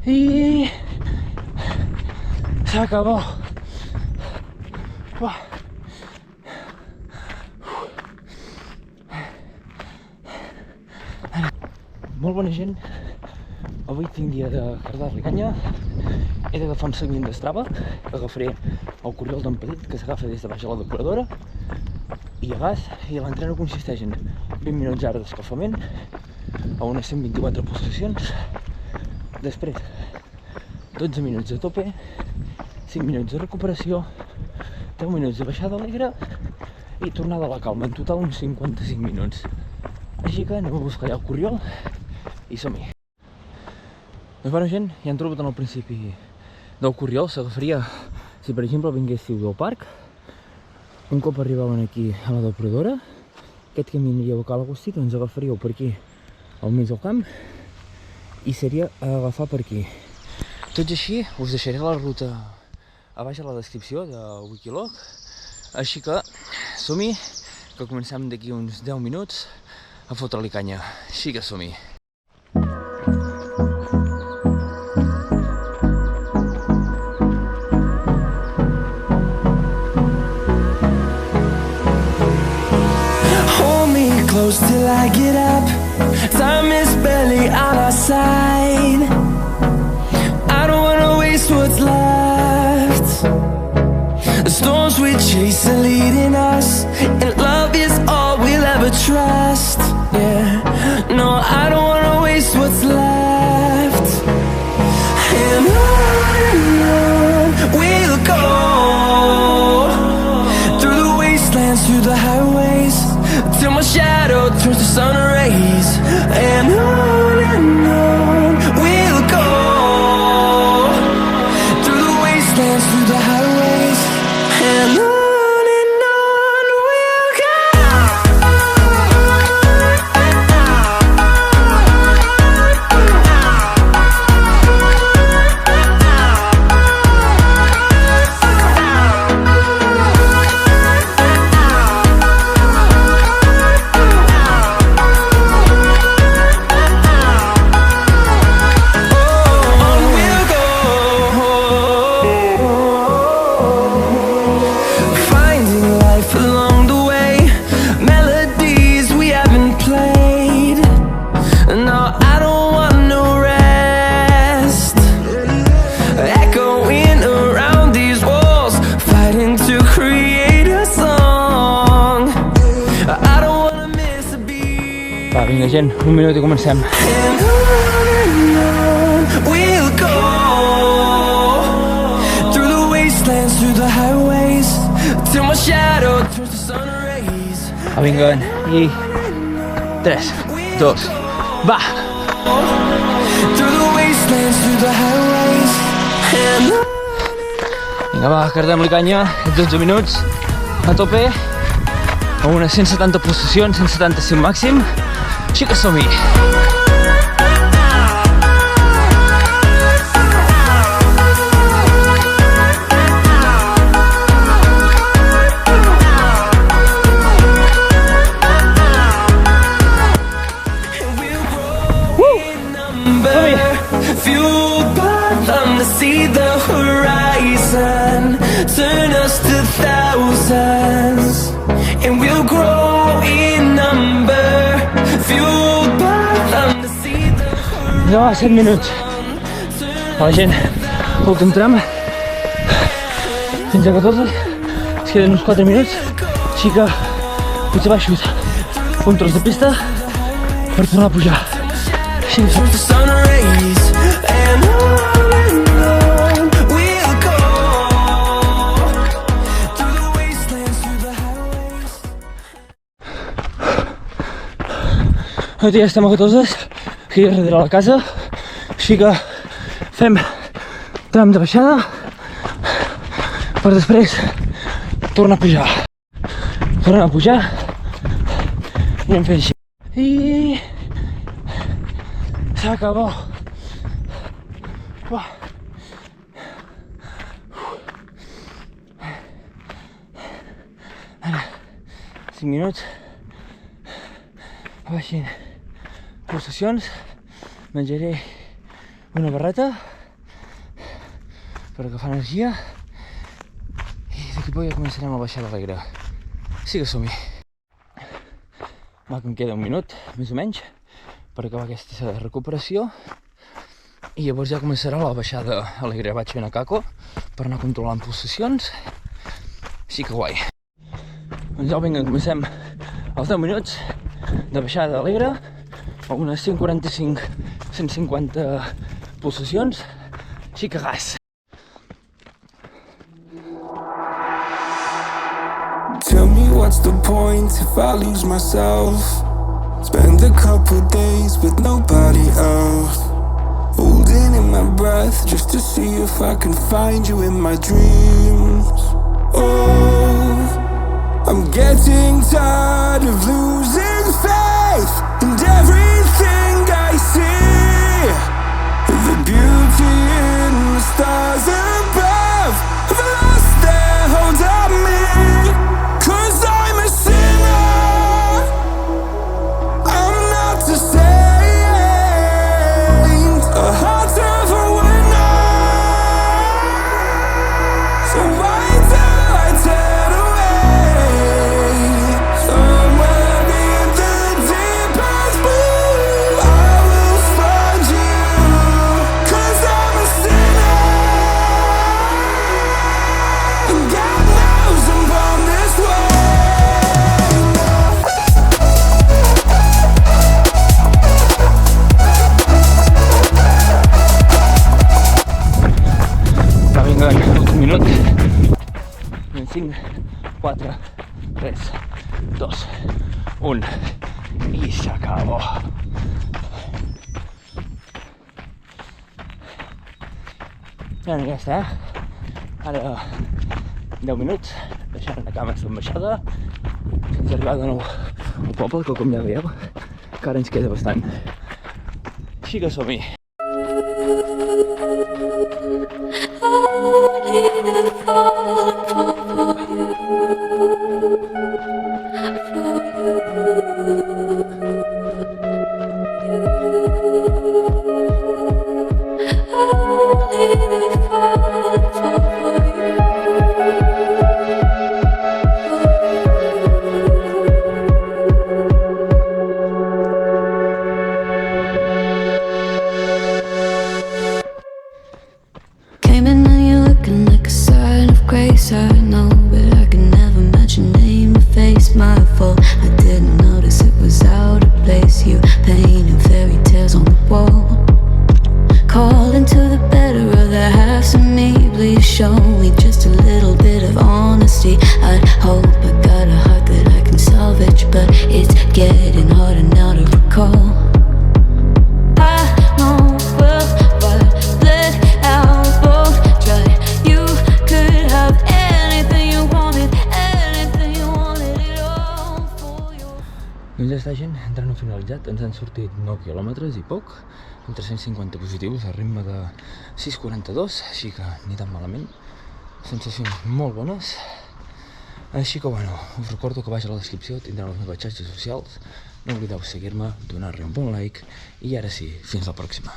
Y se acabó. Uah. Molt bona gent, avui tinc dia de cardar-li canya. He d'agafar un segment d'Strava, agafaré el corriol d'en Petit que s'agafa des de baix a la depuradora i a gas, i l'entreno consisteix en 20 minuts ara d'escalfament a unes 124 pulsacions, després 12 minuts de tope, 5 minuts de recuperació, 10 minuts de baixada alegre i tornada a la calma, en total uns 55 minuts. Així que anem a buscar allà el corriol i som-hi. Doncs bona gent, ja hem trobat en el principi del corriol, s'agafaria, si per exemple vinguéssiu del parc, un cop arribaven aquí a la depuradora, aquest camí aniríeu a Cal Agustí, doncs agafaríeu per aquí al mig del camp i seria agafar per aquí. Tot i així, us deixaré la ruta a baix a la descripció de Wikiloc, així que som-hi, que comencem d'aquí uns 10 minuts a fotre-li canya. Així que som-hi. Close till I get up. Time is barely on our side. I don't wanna waste what's left. The storms we chase are leading us, and love is all we'll ever trust. Yeah, no, I don't wanna waste what's left. And on we'll go, through the wastelands, through the highways, till my shadow turns to sun rays. And on we'll go, through the wastelands, through the highways, and on we'll go. Va, vinga gent, un minut i comencem. We'll go through the wastelands, through the highways, till my shadow turns to sun rays. Va, vinga, i 3, 2, va! Through the wastelands, through the highways, and Vinga, va, cardem-li canya, 12 minuts, a tope, a unes 170 pulsacions, 175 màxim, així que som-hi! fueled by them to see the horizon, turn us to thousands, and we'll grow in number, fueled by them to see the horizon. Ja, 7 minuts. Va, gent, últim tram. Fins a 14. Ens queden uns 4 minuts. Així que potser baixo un tros de pista per tornar a pujar. Així que ja estem a 14, aquí darrere la casa, així que fem tram de baixada per després tornar a pujar. Tornem a pujar i anem fent així. I s'acabó. Ara, 5 minuts. Baixin pulsacions, menjaré una barreta per agafar energia i d'aquí poc ja començarem a baixar d'alegre. Sí que som-hi. Va, que em queda un minut, més o menys, per acabar aquesta recuperació i llavors ja començarà la baixada alegre. Vaig fent a caco per anar controlant pulsacions. Sí que guai. Doncs ja vinga, comencem els 10 minuts de baixada alegre a unes 145-150 pulsacions. Sí que gas. Tell me what's the point if I lose myself? Spend a couple days with nobody else, holding in my breath just to see if I can find you in my dreams. Oh, I'm getting tired of losing faith in everything I see. The beauty in the stars above have lost their hold on me. 'Cause I'm a sinner, I'm not a saint, a heart of a winner. So why do I turn away? Somewhere in the deepest blue, I will find you. 'Cause I'm a sinner, and God knows I'm born this way. Va, vinga, últim minut. En 5, 4, 3, 2, 1 i s'acabó. Ja està, ara 10 minuts, deixant la cama baixada fins a arribar de nou al poble, que com ja veieu, encara ens queda bastant. Així que som-hi. Came in and you're looking like a sign of grace. I know, but I can never match your name or face. My fault, I didn't notice it was out of place. You painted fairy tales on the wall, calling to the better of the halves of me. Please show me just a little bit of honesty. I'd hope I got a heart that I can salvage, but it's getting harder now to recall. I know well, but let out both try. You could have anything you wanted it all for you. Doncs ja està, gent, entrant finalitzat, ens han sortit 9 quilòmetres i poc, amb 350 positius a ritme de 6,42, així que ni tan malament, sensacions molt bones. Així que bueno, us recordo que baix a la descripció tindreu les meves xarxes socials, no oblideu seguir-me, donar-li un bon like i ara sí, fins la pròxima.